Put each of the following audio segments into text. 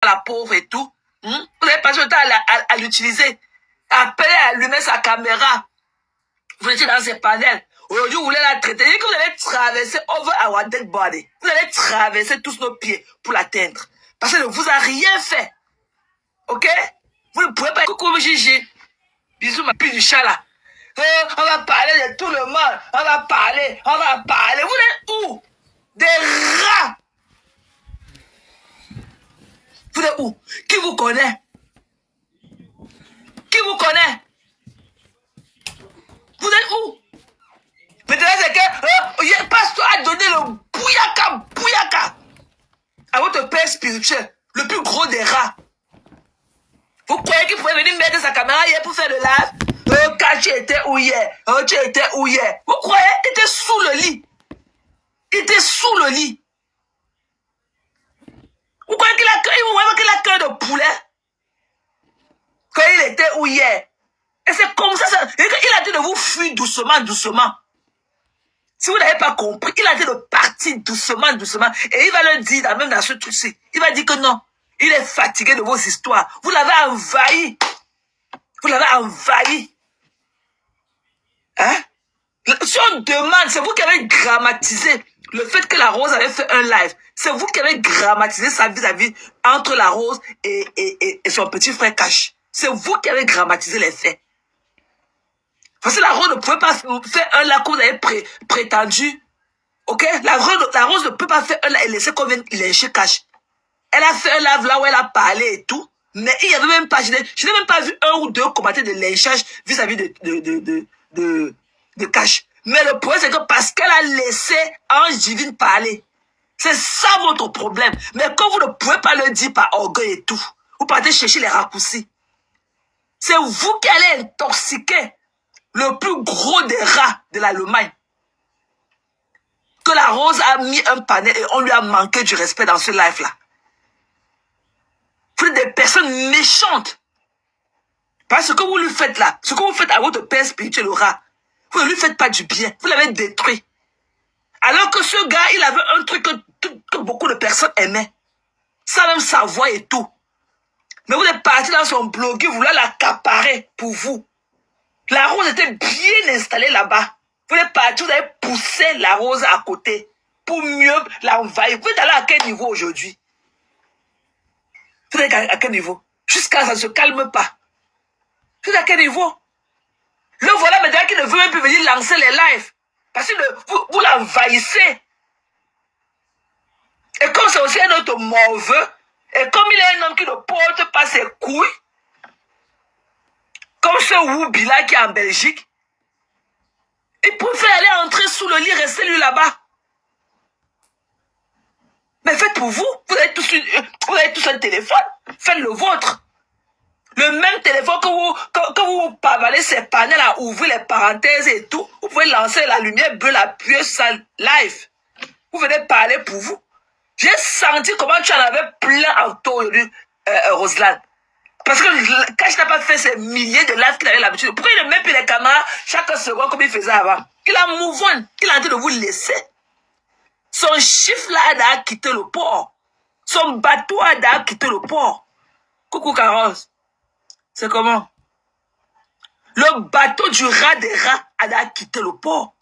la pauvre et tout. Vous n'avez pas le temps à l'utiliser. Appelez à allumer sa caméra. Vous étiez dans ses panels. Aujourd'hui, vous voulez la traiter. Vous que vous allez traverser over our dead body. Vous allez traverser tous nos pieds pour l'atteindre. Parce qu'elle ne vous a rien fait. Ok? Vous ne pouvez pas... Coucou, Gigi. Bisous, ma pile du chat là. On va parler de tout le monde. On va parler. Vous êtes où? Des rats. Vous êtes où? Qui vous connaît? Qui vous connaît? Vous êtes où? Maintenant, c'est que pasteur a donné le bouyaka à votre père spirituel, le plus gros des rats. Vous croyez qu'il pouvait venir mettre sa caméra hier pour faire le live? Quand tu étais où hier? Tu étais où hier? Vous croyez? Il était sous le lit. Il était sous le lit. Vous croyez qu'il a cœur de poulet? Quand il était où hier? Et c'est comme ça, il a dit de vous fuir doucement. Si vous n'avez pas compris, il a dit de partir doucement. Et il va le dire, même dans ce truc-ci. Il va dire que non. Il est fatigué de vos histoires. Vous l'avez envahi. Hein? Si on demande, c'est vous qui avez grammatisé le fait que la Rose avait fait un live. C'est vous qui avez grammatisé sa vis-à-vis entre la Rose et son petit frère Cash. C'est vous qui avez grammatisé les faits. Parce que la Rose ne pouvait pas faire un live comme vous avez prétendu. Ok? La Rose ne peut pas faire un live et laisser qu'on vienne lyncher Cash. Elle a fait un live là où elle a parlé et tout. Mais il n'y avait même pas, je n'ai même pas vu un ou deux commentaires de lynchage vis-à-vis de Cash. Mais le problème, c'est que parce qu'elle a laissé Ange Divine parler. C'est ça votre problème. Mais quand vous ne pouvez pas le dire par orgueil et tout, vous partez chercher les raccourcis. C'est vous qui allez intoxiquer le plus gros des rats de l'Allemagne. Que la Rose a mis un panel et on lui a manqué du respect dans ce live-là. Vous êtes des personnes méchantes. Parce que vous lui faites là, ce que vous faites à votre père spirituel, le rat, vous ne lui faites pas du bien. Vous l'avez détruit. Alors que ce gars, il avait un truc que beaucoup de personnes aimaient. Sans même savoir et tout. Mais vous êtes parti dans son blog, vous voulez l'accaparer pour vous. La Rose était bien installée là-bas. Vous êtes parti, vous avez poussé la Rose à côté pour mieux l'envahir. Vous êtes allé à quel niveau aujourd'hui? Vous êtes à quel niveau? Jusqu'à ça ne se calme pas. Vous êtes à quel niveau? Le voilà maintenant qui ne veut même plus venir lancer les lives. Parce que vous l'envahissez. Et comme c'est aussi un autre mauvais, et comme il est un homme qui ne porte pas ses couilles, comme ce Woubi là qui est en Belgique, il préfère aller entrer sous le lit, rester lui là-bas. Mais faites pour vous. Vous avez tous un téléphone. Faites le vôtre. Le même téléphone que vous pavalez ces panels à ouvrir les parenthèses et tout. Vous pouvez lancer la lumière bleue, l'appuyer sur ça live. Vous venez parler pour vous. J'ai senti comment tu en avais plein en toi aujourd'hui, Roselyne. Parce que quand je n'ai pas fait ces milliers de lives qu'il avait l'habitude, pourquoi il ne met plus les caméras chaque seconde comme il faisait avant? Il a move on. Il a dit de vous laisser. Son chiffre là a quitté le port. Son bateau a quitté le port. Coucou Carrosse. C'est comment? Le bateau du rat des rats a quitté le port.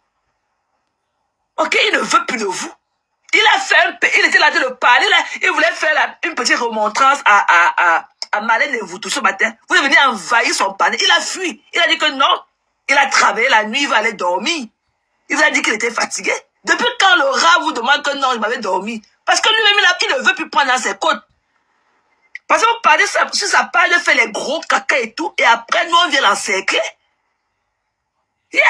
Ok, il ne veut plus de vous. Il était là de le parler, là, il voulait faire une petite remontrance à Malène et vous tout ce matin. Vous êtes venu envahir son panel. Il a fui. Il a dit que non. Il a travaillé la nuit, il va aller dormir. Il vous a dit qu'il était fatigué. Depuis quand le rat vous demande que non, il m'avait dormi? Parce que lui-même, il ne veut plus prendre dans ses côtes. Parce que vous parlez sur sa page, il fait les gros caca et tout, et après, nous, on vient l'encercler. Yeah!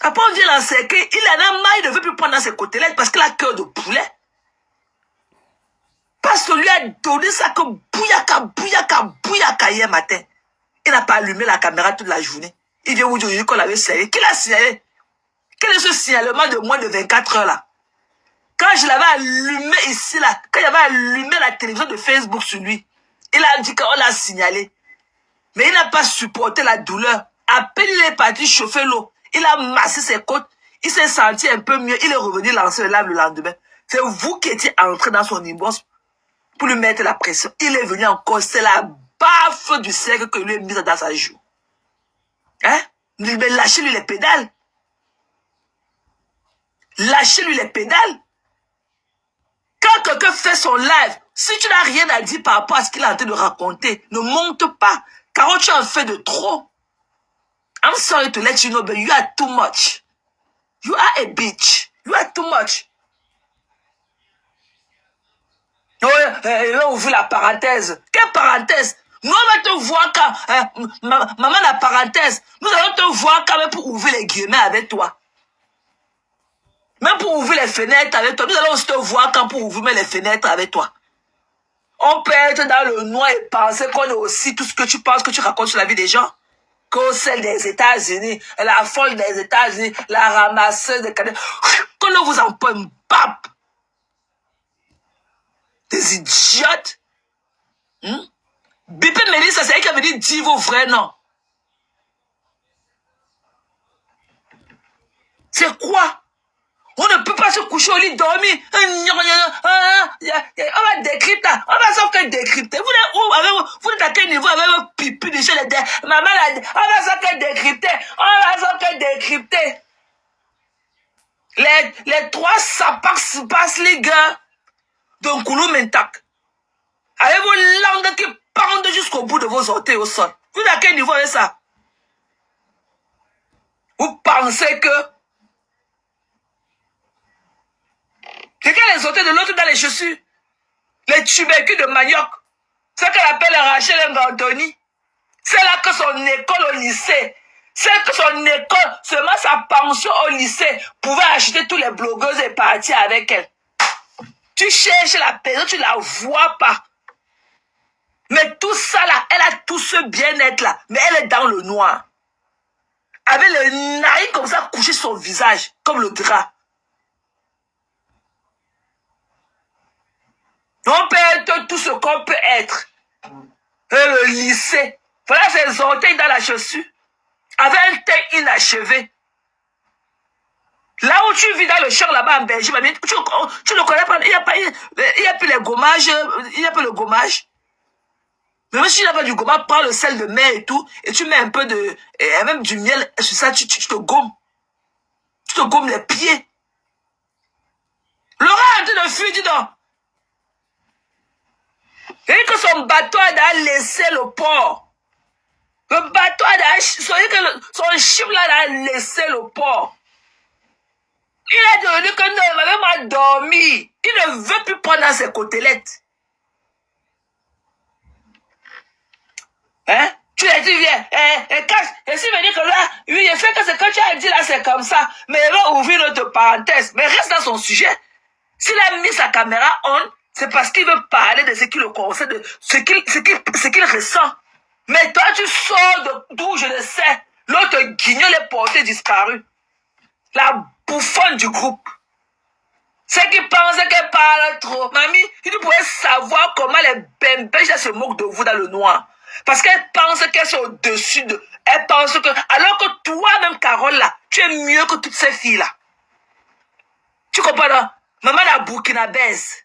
Après, on vient l'encercler. Il en a marre, il ne veut plus prendre dans ses côtelettes parce qu'il a cœur de poulet. Parce que lui a donné ça que bouyaka hier matin. Il n'a pas allumé la caméra toute la journée. Il vient vous dire qu'on l'avait signalé. Qui l'a signalé? Quel est ce signalement de moins de 24 heures là? Quand je l'avais allumé ici là, quand il avait allumé la télévision de Facebook sur lui, il a dit qu'on l'a signalé. Mais il n'a pas supporté la douleur. À peine il est parti chauffer l'eau, il a massé ses côtes, il s'est senti un peu mieux, il est revenu lancer le live le lendemain. C'est vous qui étiez entré dans son inbox pour lui mettre la pression. Il est venu encore, c'est la baffe du siècle que lui a mise dans sa joue. Hein? Mais lâchez-lui les pédales. Lâchez-lui les pédales. Quand quelqu'un fait son live, si tu n'as rien à dire par rapport à ce qu'il est en train de raconter, ne monte pas. Car tu en fais de trop. I'm sorry to let you know, but you are too much. You are a bitch. You are too much. Ouais, on ouvre la parenthèse. Quelle parenthèse? Nous, on va te voir quand... maman, la parenthèse. Nous allons te voir quand même pour ouvrir les guillemets avec toi. Même pour ouvrir les fenêtres avec toi. Nous allons aussi te voir quand pour ouvrir les fenêtres avec toi. On peut être dans le noir et penser qu'on est aussi tout ce que tu penses, que tu racontes sur la vie des gens. Que celle des États-Unis, la folle des États-Unis, la ramasseuse de cadets. Qu'on ne vous en prenne pas. Des idiotes. Bipé Mélissa, c'est elle qui a venu dire vos vrais noms. C'est quoi? On ne peut pas se coucher au lit dormir. On va décrypter. On va sauf que décrypter. Vous êtes à quel niveau avec vos pipi de chez les dés? Maman l'a dit. On va sauf que décrypter. On va sauf que décrypter. Les trois sapacs passent les gars. Donc, Koulou Mentak. Avec vos langues qui pendent jusqu'au bout de vos orteils au sol. Vous êtes à quel niveau avec ça? Vous pensez que quelqu'un les orteils de l'autre dans les chaussures? Les tubercules de manioc. Ce qu'elle appelle Rachel Ngantoni. C'est là que son école au lycée. C'est que son école, seulement sa pension au lycée, pouvait acheter tous les blogueuses et partir avec elle. Tu cherches la personne, tu la vois pas. Mais tout ça là, elle a tout ce bien-être là, mais elle est dans le noir. Avec le narine comme ça couché sur son visage, comme le drap. On peut être tout ce qu'on peut être. Et le lycée. Voilà ses orteils dans la chaussure. Avec un teint inachevé. Là où tu vis dans le champ là-bas en Belgique, tu ne connais pas. Il n'y a plus les gommages. Il n'y a plus le gommage. Même si tu n'as pas du gommage, prends le sel de mer et tout. Et tu mets un peu de. Et même du miel sur ça, tu te gommes. Tu te gommes les pieds. Laura est en train de fuir, dis donc. Et que son bateau a laissé le port. Le bateau a son chip là a laissé le port. Il a devenu que non, il va même dormir. Il ne veut plus prendre dans ses côtelettes. Hein? Tu as dit, viens, et si me dit que là, oui, il fait que ce que tu as dit là, c'est comme ça. Mais il va ouvrir notre parenthèse. Mais reste dans son sujet. S'il a mis sa caméra on, c'est parce qu'il veut parler de ce qui le concerne, de ce qu'il ressent. Mais toi, tu sors d'où je le sais. L'autre guignol est porté disparu. La bouffonne du groupe. Ceux qui pensaient qu'elle parle trop. Mamie, tu pourrais savoir comment les bembèches se moquent de vous dans le noir. Parce qu'elles pensent qu'elles sont au-dessus de... Elles pensent que... Alors que toi-même, Carole, là, tu es mieux que toutes ces filles-là. Tu comprends, non? Maman, la burkinabèse.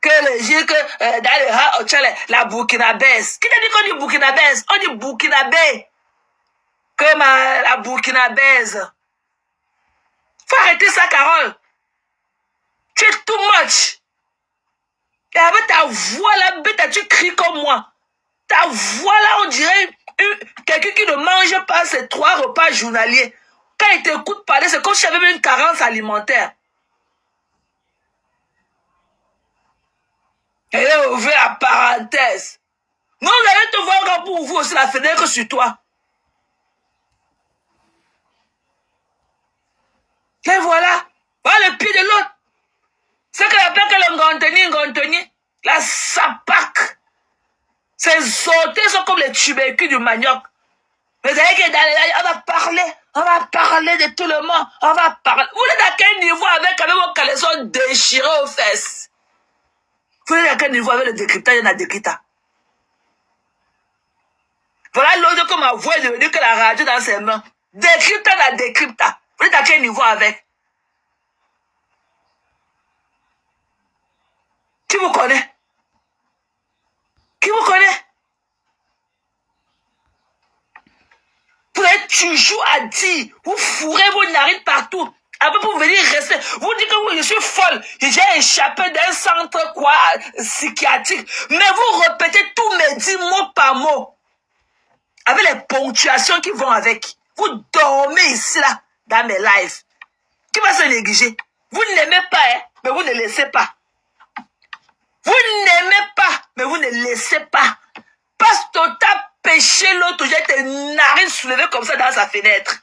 Que le jour que dans le la burkinabèse. Qui t'a dit qu'on dit burkinabèse? On dit burkinabé. Comme la burkinabèse. Faut arrêter ça, Carole. Tu es too much. Et avec ta voix là, bête, tu cries comme moi. Ta voix là, on dirait quelqu'un qui ne mange pas ses 3 repas journaliers. Quand il t'écoute parler, c'est comme si j'avais une carence alimentaire. Et là, ouvre la parenthèse. Non, vous allez te voir encore pour ouvrir aussi la fenêtre sur toi. Et voilà. Voilà le pied de l'autre. C'est qu'elle appelle que le Ngantoni. La sapac. Ses orteils sont comme les tubercules du manioc. Mais vous savez que dans les on va parler de tout le monde. On va parler. Vous êtes à quel niveau avec vos caleçons déchirés aux fesses? Vous êtes à quel niveau avec le décryptage et la décryptage? Voilà l'autre que ma voix est devenue que la radio dans ses mains. Décryptage, la décryptage. Vous êtes à quel niveau avec? Tu vous connais? Qui vous connaît? Vous êtes toujours à dire, vous fourrez vos narines partout. Après, pour venir rester, vous dites que oui, je suis folle. J'ai échappé d'un centre psychiatrique. Mais vous répétez tous mes 10 mots par mot. Avec les ponctuations qui vont avec. Vous dormez ici, là, dans mes lives. Qui va se négliger? Vous n'aimez pas, hein, mais vous ne laissez pas. Vous n'aimez pas, mais vous ne laissez pas. Pasteur t'a péché l'autre, j'ai tes narines soulevées comme ça dans sa fenêtre.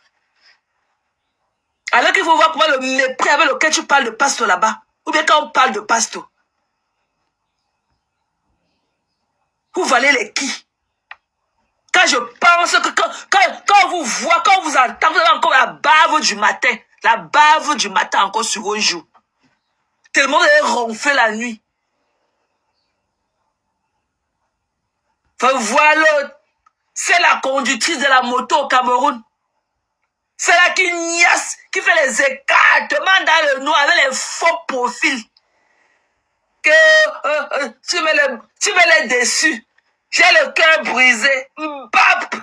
Alors qu'il faut voir comment le mépris avec lequel tu parles de pasteur là-bas. Ou bien quand on parle de pasteur. Vous valez les qui? Quand je pense que quand on vous voit, quand on vous entend, vous avez encore la bave du matin. La bave du matin encore sur vos joues. Tellement vous avez ronflé la nuit. Voilà, c'est la conductrice de la moto au Cameroun. C'est là qui niasse, qui fait les écartements dans le noir avec les faux profils. Que tu me l'as déçu. J'ai le cœur brisé. Bap!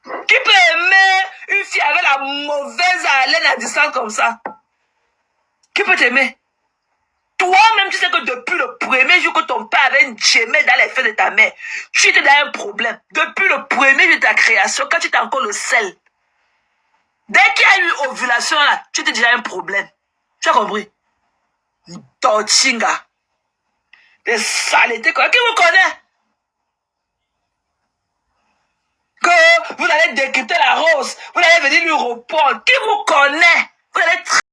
Qui peut aimer une fille avec la mauvaise haleine à distance comme ça? Qui peut t'aimer? Toi-même, tu sais que depuis le premier jour que ton père avait une gemelle dans les fesses de ta mère, tu étais dans un problème. Depuis le premier jour de ta création, quand tu étais encore le sel. Dès qu'il y a eu ovulation, là, tu étais déjà un problème. Tu as compris? Torchinga. Des saletés quoi. Qui vous connaît? Que vous allez décrypter la rose. Vous allez venir lui répondre. Qui vous connaît? Vous allez